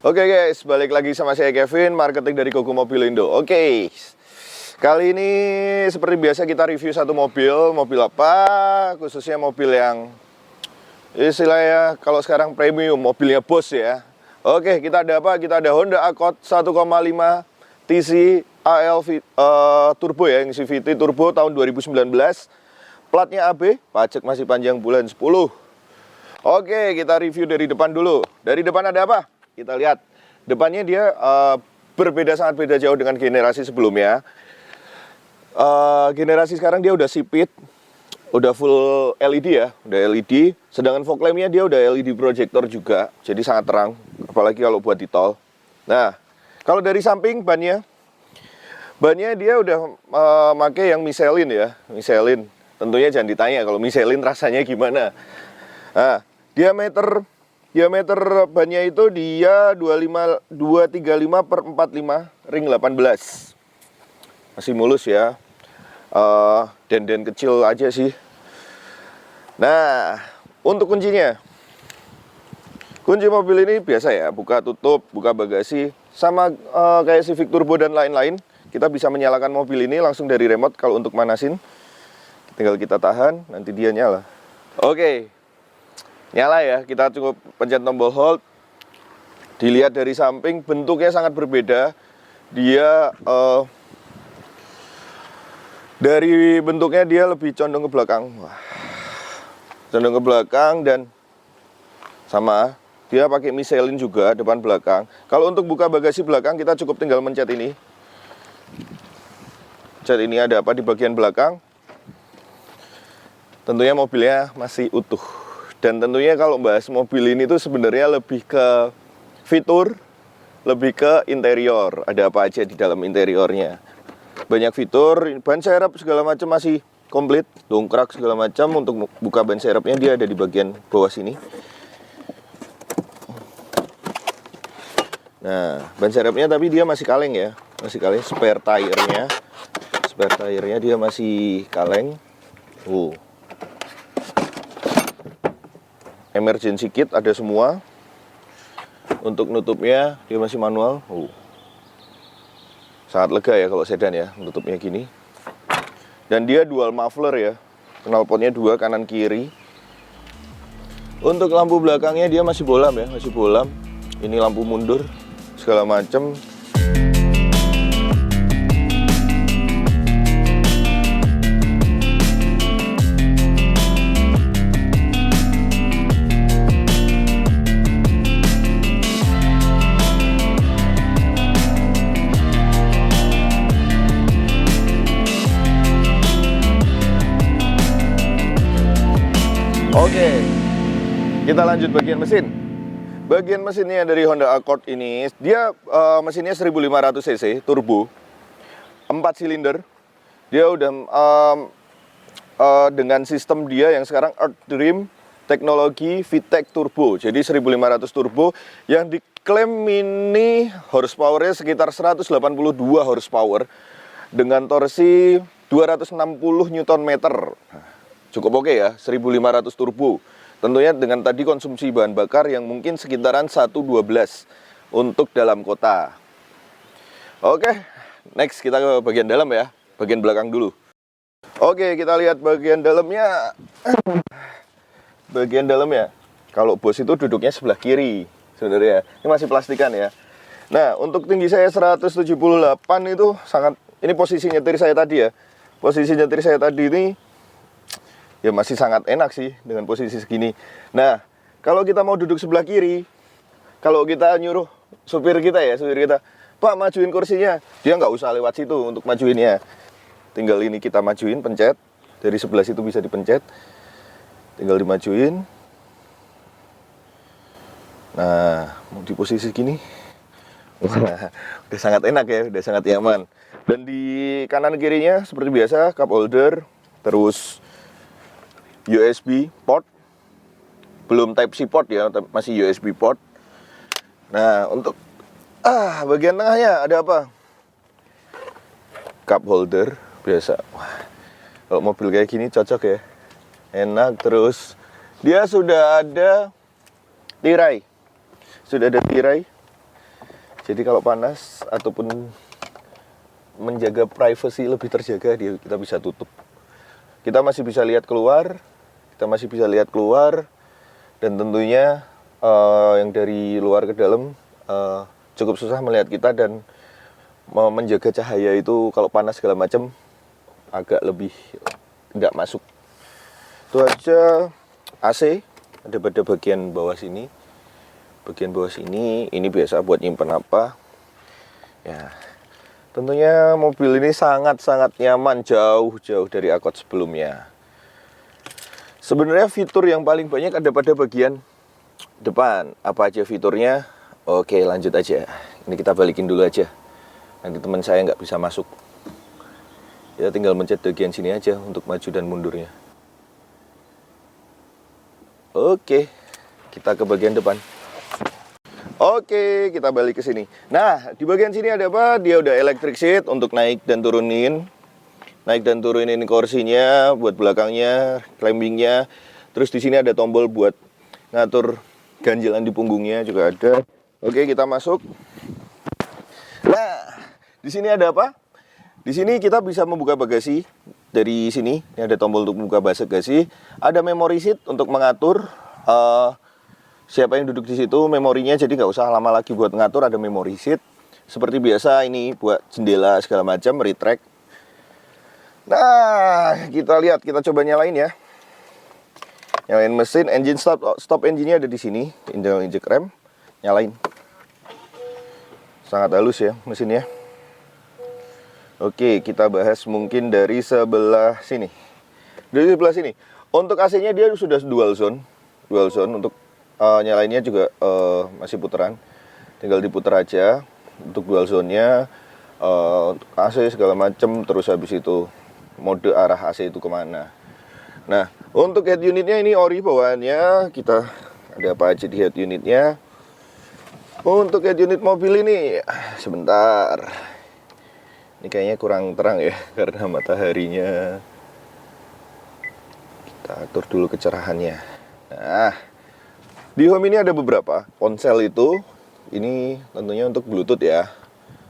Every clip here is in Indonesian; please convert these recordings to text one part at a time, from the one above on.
Oke guys, balik lagi sama saya Kevin, marketing dari Gogo Mobilindo. Oke, kali ini seperti biasa kita review satu mobil. Mobil apa? Khususnya mobil yang istilahnya kalau sekarang premium, mobilnya bos ya. Oke, kita ada apa? Kita ada Honda Accord 1,5 TC AL Turbo ya, yang CVT Turbo tahun 2019. Platnya AB, pajak masih panjang bulan 10. Oke, kita review dari depan dulu. Dari depan ada apa? Kita lihat, depannya dia berbeda, sangat beda jauh dengan generasi sebelumnya. Generasi sekarang dia udah sipit, udah full LED ya, udah LED. Sedangkan fog lampnya dia udah LED projector juga, jadi sangat terang, apalagi kalau buat di tol. Nah, kalau dari samping bannya dia udah pakai yang Michelin ya, Michelin. Tentunya jangan ditanya kalau Michelin rasanya gimana. Nah, diameter bannya itu dia 235/45 ring 18. Masih mulus ya. Den kecil aja sih. Nah, untuk kuncinya. Kunci mobil ini biasa ya, buka tutup, buka bagasi, sama kayak Civic Turbo dan lain-lain. Kita bisa menyalakan mobil ini langsung dari remote kalau untuk manasin. Tinggal kita tahan, nanti dia nyala. Oke. Nyala ya, kita cukup pencet tombol hold. Dilihat dari samping, bentuknya sangat berbeda. Dia dari bentuknya dia lebih condong ke belakang. Wah. Condong ke belakang dan sama, dia pakai Michelin juga depan belakang. Kalau untuk buka bagasi belakang, kita cukup tinggal mencet ini. Mencet ini, ada apa di bagian belakang. Tentunya mobilnya masih utuh. Dan tentunya kalau bahas mobil ini tuh sebenarnya lebih ke fitur, lebih ke interior. Ada apa aja di dalam interiornya. Banyak fitur, ban serep segala macam masih komplit, dongkrak segala macam. Untuk buka ban serepnya dia ada di bagian bawah sini. Nah, ban serepnya tapi dia masih kaleng ya, masih kaleng. Spare tire-nya dia masih kaleng. Emergency kit ada semua. Untuk nutupnya dia masih manual. Sangat lega ya kalau sedan ya, nutupnya gini. Dan dia dual muffler ya, knalpotnya 2 kanan kiri. Untuk lampu belakangnya dia masih bolam ya, masih bolam. Ini lampu mundur segala macam. Oke, kita lanjut bagian mesin. Bagian mesinnya dari Honda Accord ini, dia mesinnya 1500 cc turbo, 4 silinder. Dia udah dengan sistem dia yang sekarang Earth Dream teknologi VTEC turbo. Jadi 1500 turbo yang diklaim mini horsepower-nya sekitar 182 horsepower dengan torsi 260 Nm. Cukup oke ya, 1500 turbo. Tentunya dengan tadi konsumsi bahan bakar yang mungkin sekitaran 112 untuk dalam kota. Oke, next kita ke bagian dalam ya, bagian belakang dulu. Oke, kita lihat bagian dalamnya. Bagian dalamnya, kalau bos itu duduknya sebelah kiri sebenarnya. Ini masih plastikan ya. Nah, untuk tinggi saya 178 itu sangat, ini posisi nyetir saya tadi ya. Posisi nyetir saya tadi ini ya masih sangat enak sih dengan posisi segini. Nah, kalau kita mau duduk sebelah kiri, kalau kita nyuruh supir kita, Pak majuin kursinya, dia nggak usah lewat situ untuk majuinnya. Tinggal ini kita majuin, pencet. Dari sebelah situ bisa dipencet. Tinggal dimajuin. Nah, mau di posisi segini. Nah, udah sangat enak ya, udah sangat nyaman. Dan di kanan kirinya seperti biasa, cup holder, terus USB port, belum Type-C port ya, masih USB port. Nah, untuk bagian tengahnya ada apa? Cup holder biasa. Wah, kalau mobil kayak gini cocok ya, enak. Terus dia sudah ada tirai, Jadi kalau panas ataupun menjaga privacy lebih terjaga, kita bisa tutup. Kita masih bisa lihat keluar, dan tentunya yang dari luar ke dalam cukup susah melihat kita, dan menjaga cahaya itu kalau panas segala macam agak lebih nggak masuk. Itu aja. AC ada pada bagian bawah sini. Bagian bawah sini ini biasa buat nyimpen apa ya. Tentunya mobil ini sangat-sangat nyaman, jauh-jauh dari Accord sebelumnya. Sebenarnya fitur yang paling banyak ada pada bagian depan. Apa aja fiturnya? Oke, lanjut aja. Ini kita balikin dulu aja. Nanti teman saya nggak bisa masuk. Ya tinggal mencet bagian sini aja untuk maju dan mundurnya. Oke, kita ke bagian depan. Oke, kita balik ke sini. Nah, di bagian sini ada apa? Dia udah electric seat untuk naik dan turunin kursinya, buat belakangnya, climbingnya. Terus di sini ada tombol buat ngatur ganjelan di punggungnya juga ada. Oke, kita masuk. Nah, di sini ada apa? Di sini kita bisa membuka bagasi dari sini. Ini ada tombol untuk membuka bagasi. Ada memory seat untuk mengatur siapa yang duduk di situ, memorinya, jadi nggak usah lama lagi buat ngatur. Ada memory seat seperti biasa, ini buat jendela segala macam, retract. Nah, kita lihat, kita coba nyalain ya. Nyalain mesin, engine stop engine-nya ada di sini, injek rem, nyalain. Sangat halus ya mesinnya. Oke, kita bahas mungkin dari sebelah sini. Dari sebelah sini. Untuk AC-nya dia sudah dual zone untuk nyalainnya juga masih putaran, tinggal diputar aja untuk dual zone-nya, untuk AC segala macam. Terus habis itu mode arah AC itu kemana. Nah, untuk head unitnya ini ori bawaannya. Kita ada apa aja di head unitnya. Untuk head unit mobil ini sebentar, ini kayaknya kurang terang ya karena mataharinya. Kita atur dulu kecerahannya. Nah, di home ini ada beberapa ponsel itu. Ini tentunya untuk Bluetooth ya.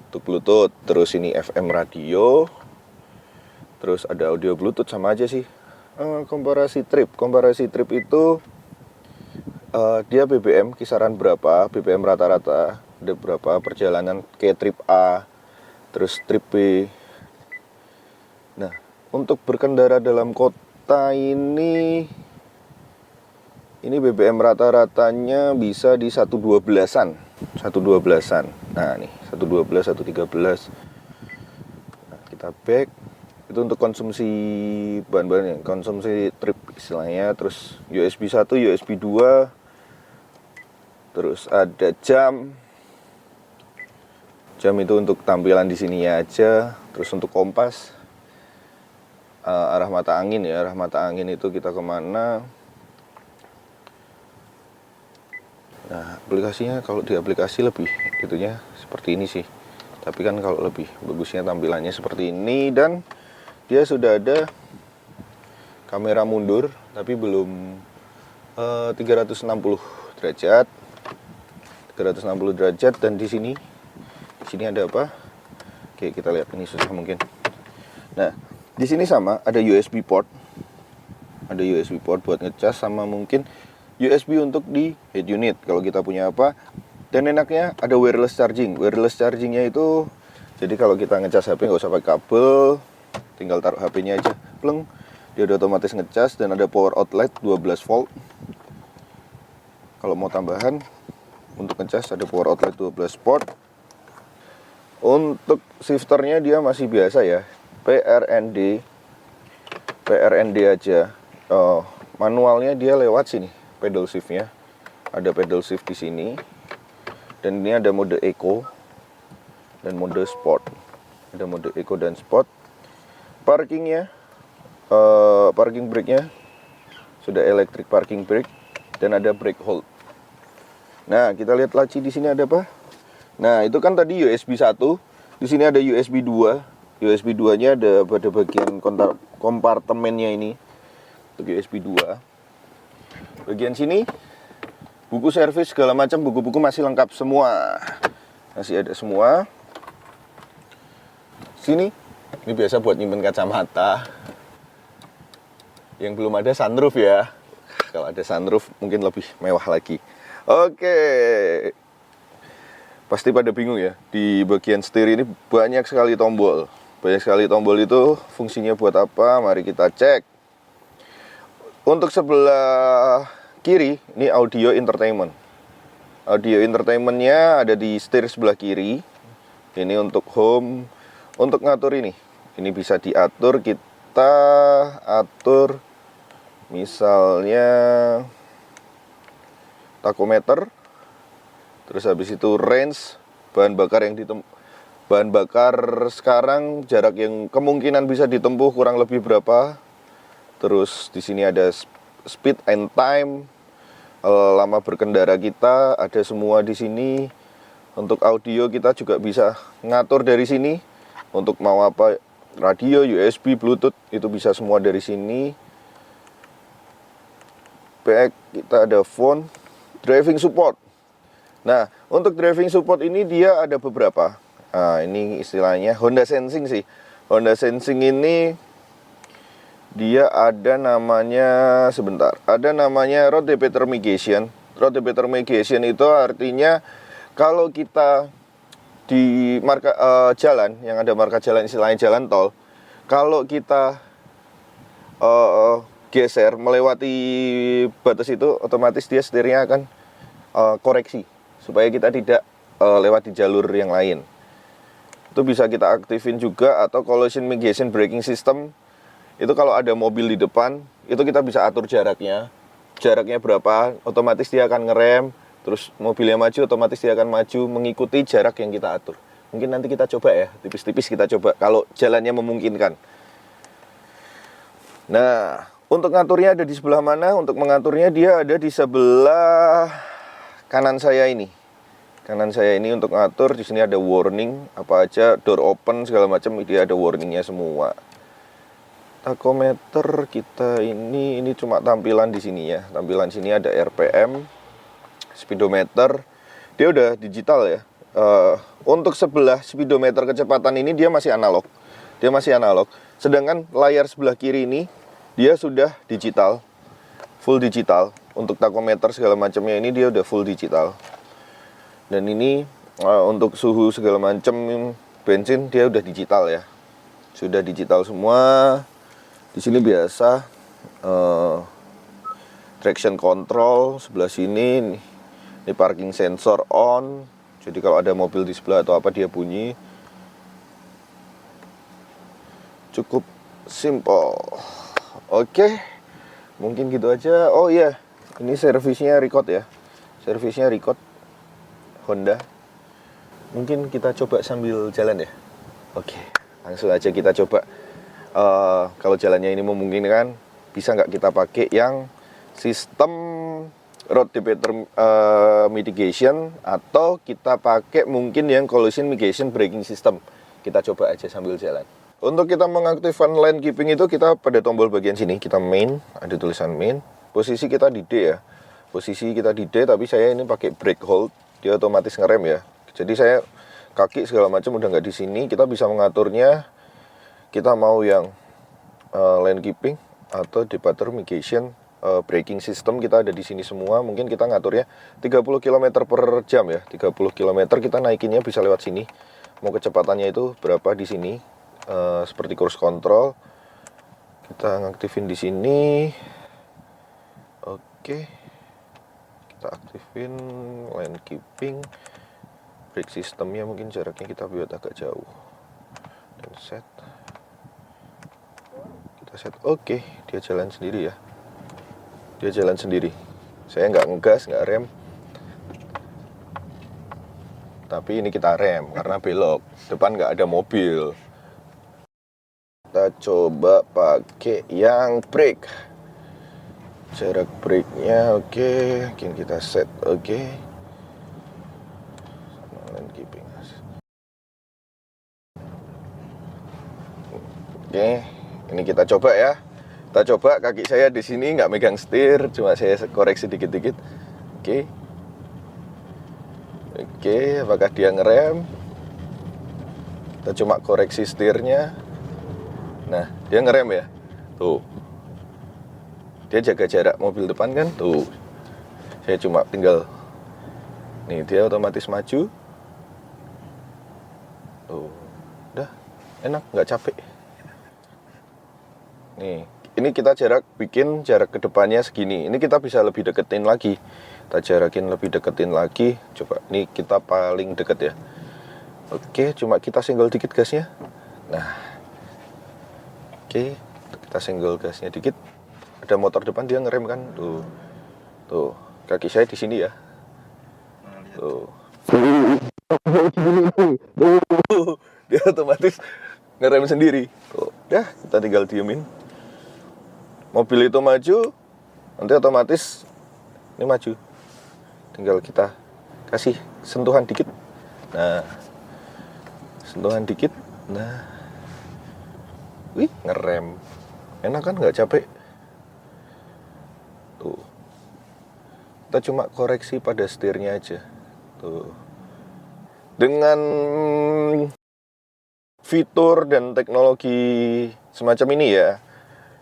Untuk Bluetooth. Terus ini FM radio. Terus ada audio Bluetooth, sama aja sih. Komparasi trip itu dia BBM kisaran berapa, BBM rata-rata. Ada berapa perjalanan kayak trip A, terus trip B. Nah, untuk berkendara dalam kota ini BBM rata-ratanya bisa di 112-an. Nah, nih 112, 113. Nah, kita back. Itu untuk konsumsi bahan-bahan, konsumsi trip istilahnya. Terus USB 1, USB 2. Terus ada jam. Jam itu untuk tampilan di sini aja. Terus untuk kompas, arah mata angin ya. Arah mata angin itu kita kemana. Nah, aplikasinya kalau di aplikasi lebih itunya seperti ini sih. Tapi kan kalau lebih bagusnya tampilannya seperti ini. Dan dia sudah ada kamera mundur, tapi belum 360 derajat. 360 derajat. Dan di sini ada apa? Oke, kita lihat, ini susah mungkin. Nah, di sini sama ada USB port. Ada USB port buat ngecas, sama mungkin USB untuk di head unit kalau kita punya apa. Dan enaknya ada wireless charging. Wireless chargingnya itu, jadi kalau kita ngecas HP nggak usah pakai kabel, tinggal taruh HP-nya aja, pleng, dia udah otomatis ngecas. Dan ada power outlet 12 volt. Kalau mau tambahan untuk ngecas ada power outlet 12 volt. Untuk shifternya dia masih biasa ya, PRND aja. Manualnya dia lewat sini. Pedal shiftnya ada pedal shift di sini. Dan ini ada mode eco dan mode sport. Ada mode eco dan sport. Parkingnya, parking brake-nya sudah electric parking brake. Dan ada brake hold. Nah, kita lihat laci di sini ada apa? Nah, itu kan tadi USB 1. Di sini ada USB 2. USB 2-nya ada pada bagian kompartemennya ini. Untuk USB 2. Bagian sini buku servis segala macam, buku-buku masih lengkap semua. masih ada semua. Sini, ini biasa buat nyimpen kacamata. Yang belum ada sunroof ya. Kalau ada sunroof mungkin lebih mewah lagi. Oke. Pasti pada bingung ya, di bagian setir ini banyak sekali tombol. Banyak sekali tombol itu fungsinya buat apa? Mari kita cek. Untuk sebelah kiri, ini audio entertainment. Audio entertainmentnya ada di setir sebelah kiri. Ini untuk home. Untuk ngatur ini bisa diatur, kita atur misalnya tachometer, terus habis itu range, bahan bakar sekarang, jarak yang kemungkinan bisa ditempuh kurang lebih berapa. Terus di sini ada speed and time, lama berkendara kita ada semua di sini. Untuk audio kita juga bisa ngatur dari sini. Untuk mau apa, radio, USB, Bluetooth, itu bisa semua dari sini. Back, kita ada phone, driving support. Nah, untuk driving support ini dia ada beberapa. Nah, ini istilahnya Honda Sensing sih. Honda Sensing ini dia ada namanya, ada namanya road determination. Road determination itu artinya kalau kita di marka jalan yang ada marka jalan, istilahnya jalan tol, kalau kita geser melewati batas itu, otomatis dia setirnya akan koreksi supaya kita tidak lewat di jalur yang lain. Itu bisa kita aktifin juga. Atau collision mitigation braking system, itu kalau ada mobil di depan, itu kita bisa atur jaraknya berapa, otomatis dia akan ngerem. Terus mobilnya maju, otomatis dia akan maju mengikuti jarak yang kita atur. Mungkin nanti kita coba ya, tipis-tipis kita coba kalau jalannya memungkinkan. Nah, untuk ngaturnya ada di sebelah mana? Untuk mengaturnya dia ada di sebelah kanan saya ini. Kanan saya ini untuk ngatur. Di sini ada warning, apa aja, door open segala macam, dia ada warningnya semua. Tachometer kita ini cuma tampilan di sini ya. Tampilan sini ada RPM. Speedometer dia udah digital ya. Untuk sebelah speedometer kecepatan ini dia masih analog. Sedangkan layar sebelah kiri ini dia sudah digital, full digital. Untuk tachometer segala macamnya ini dia udah full digital. Dan ini untuk suhu segala macam bensin dia udah digital ya. Sudah digital semua. Di sini biasa traction control sebelah sini. Ini parking sensor on. Jadi kalau ada mobil di sebelah atau apa dia bunyi. Cukup simple. Oke. Mungkin gitu aja. Oh iya, ini servisnya record ya. Servisnya record Honda. Mungkin kita coba sambil jalan ya. Oke, langsung aja kita coba. Kalau jalannya ini memungkinkan, bisa nggak kita pakai yang sistem road mitigation, atau kita pakai mungkin yang collision mitigation braking system. Kita coba aja sambil jalan. Untuk kita mengaktifkan lane keeping itu, kita pada tombol bagian sini, kita main, ada tulisan main. Posisi kita di D ya. Posisi kita di D, tapi saya ini pakai brake hold, dia otomatis ngerem ya. Jadi saya kaki segala macam udah nggak di sini. Kita bisa mengaturnya. Kita mau yang lane keeping atau departure mitigation, braking system kita ada di sini semua. Mungkin kita ngaturnya 30 km per jam ya. 30 km kita naikinnya bisa lewat sini. Mau kecepatannya itu berapa di sini. Seperti cruise control. Kita ngaktifin di sini. Oke. Kita aktifin lane keeping. Brake systemnya mungkin jaraknya kita buat agak jauh. Dan set. Kita set. Oke, dia jalan sendiri ya. Dia jalan sendiri. Saya nggak ngegas, nggak rem. Tapi ini kita rem karena belok. Depan nggak ada mobil. Kita coba pakai yang brake. Jarak brake-nya oke. Mungkin kita set oke. Lane keeping. Oke, ini kita coba ya. Kita coba, kaki saya di sini nggak megang setir, cuma saya koreksi dikit-dikit. Oke. Oke, apakah dia ngerem? Kita cuma koreksi setirnya. Nah, dia ngerem ya. Tuh. Dia jaga jarak mobil depan kan? Tuh. Saya cuma tinggal. Nih, dia otomatis maju. Tuh. Udah, enak, nggak capek. Nih, ini kita bikin jarak ke depannya segini. Ini kita bisa lebih deketin lagi. Kita jarakin lebih deketin lagi. Coba, nih kita paling deket ya. Oke, cuma kita senggol dikit gasnya. Nah, oke, kita senggol gasnya dikit. Ada motor depan, dia ngerem kan? Tuh, kaki saya di sini ya. Tuh, dia otomatis ngerem sendiri. Tuh, dah, kita tinggal diemin. Mobil itu maju, nanti otomatis ini maju. Tinggal kita kasih sentuhan dikit. Nah, sentuhan dikit. Nah, wih, ngerem. Enak kan, nggak capek. Tuh, kita cuma koreksi pada setirnya aja. Tuh, dengan fitur dan teknologi semacam ini ya,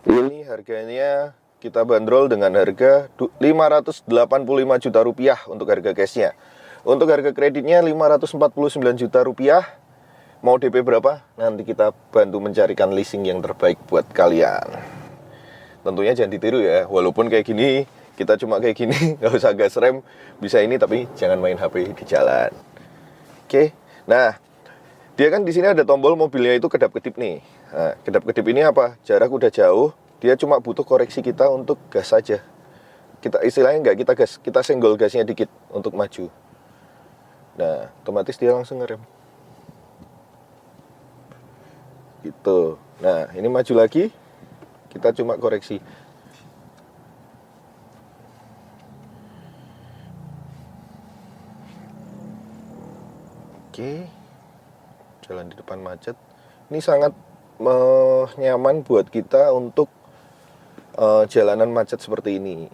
ini harganya kita bandrol dengan harga 585 juta rupiah untuk harga cashnya. Untuk harga kreditnya 549 juta rupiah. Mau DP berapa? Nanti kita bantu mencarikan leasing yang terbaik buat kalian. Tentunya jangan ditiru ya. Walaupun kayak gini, kita cuma kayak gini, nggak usah gas rem, bisa ini, tapi jangan main HP di jalan. Oke. Nah, dia kan di sini ada tombol mobilnya itu kedap-kedip nih. Nah, kedap-kedip ini apa? Jarak udah jauh, dia cuma butuh koreksi kita untuk gas saja. Kita istilahnya nggak kita gas, kita senggol gasnya dikit untuk maju. Nah, otomatis dia langsung ngerem. Gitu. Nah, ini maju lagi, kita cuma koreksi. Oke, jalan di depan macet. Ini sangat nyaman buat kita untuk jalanan macet seperti ini.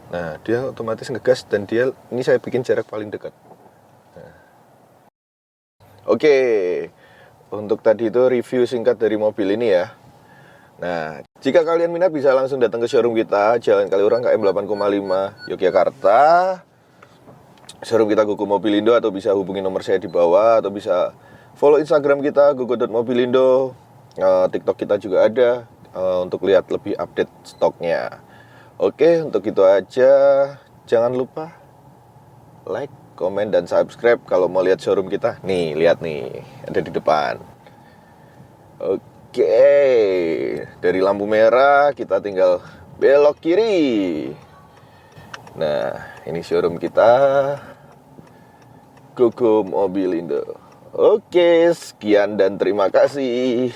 Nah, dia otomatis ngegas dan dia, ini saya bikin jarak paling dekat. Nah. Oke, untuk tadi itu review singkat dari mobil ini ya. Nah, jika kalian minat bisa langsung datang ke showroom kita, Jalan Kaliurang KM 8,5 Yogyakarta. Showroom kita Gogo Mobilindo, atau bisa hubungi nomor saya di bawah, atau bisa follow Instagram kita gogo.mobilindo. TikTok kita juga ada untuk lihat lebih update stoknya. Oke, untuk itu aja. Jangan lupa like, komen, dan subscribe kalau mau lihat showroom kita. Nih, lihat nih, ada di depan. Oke, dari lampu merah kita tinggal belok kiri. Nah, ini showroom kita, Gogo Mobilindo. Oke, sekian dan terima kasih.